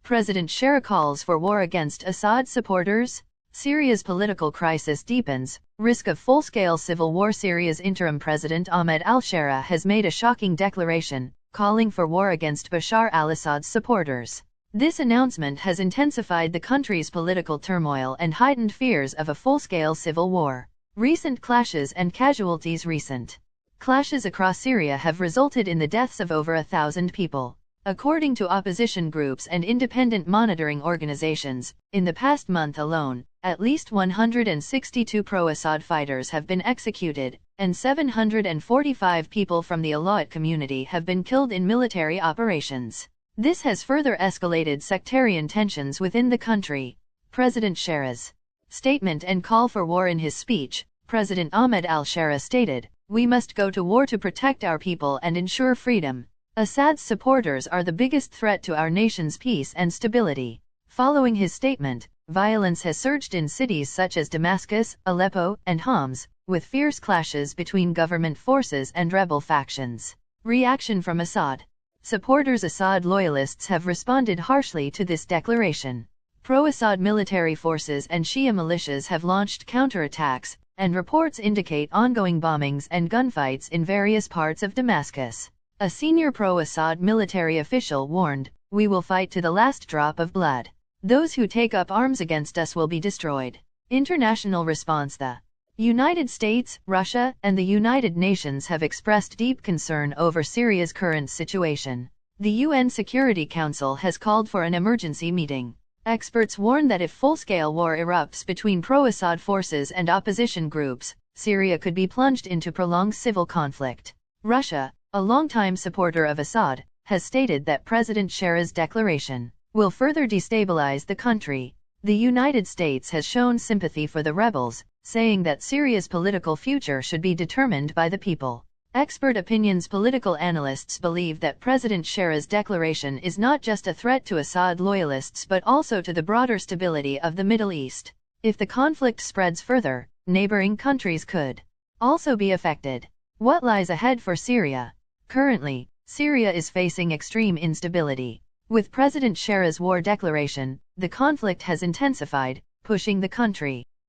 President Shara calls for war against Assad supporters. Syria's political crisis deepens, risk of full-scale civil war. Syria's interim President Ahmed Al-Shara has made a shocking declaration, calling for war against Bashar al-Assad's supporters. This announcement has intensified the country's political turmoil and heightened fears of a full-scale civil war. Recent clashes and casualties. Recent clashes across Syria have resulted in the deaths of over 1,000 people. According to opposition groups and independent monitoring organizations, in the past month alone, at least 162 pro-Assad fighters have been executed, and 745 people from the Alawite community have been killed in military operations. This has further escalated sectarian tensions within the country. President Shara's statement and call for war. In his speech, President Ahmed Al-Shara stated, "We must go to war to protect our people and ensure freedom. Assad's supporters are the biggest threat to our nation's peace and stability." Following his statement, violence has surged in cities such as Damascus, Aleppo, and Homs, with fierce clashes between government forces and rebel factions. Reaction from Assad supporters. Assad loyalists have responded harshly to this declaration. Pro-Assad military forces and Shia militias have launched counterattacks, and reports indicate ongoing bombings and gunfights in various parts of Damascus. A senior pro-Assad military official warned, "We will fight to the last drop of blood. Those who take up arms against us will be destroyed." International response. The United States, Russia, and the United Nations have expressed deep concern over Syria's current situation. The UN Security Council has called for an emergency meeting. Experts warn that if full-scale war erupts between pro-Assad forces and opposition groups, Syria could be plunged into prolonged civil conflict. Russia, a longtime supporter of Assad, has stated that President Shara's declaration will further destabilize the country. The United States has shown sympathy for the rebels, saying that Syria's political future should be determined by the people. Expert opinions. Political analysts believe that President Shara's declaration is not just a threat to Assad loyalists but also to the broader stability of the Middle East. If the conflict spreads further, neighboring countries could also be affected. What lies ahead for Syria? Currently, Syria is facing extreme instability. With President Shara's war declaration, the conflict has intensified, pushing the country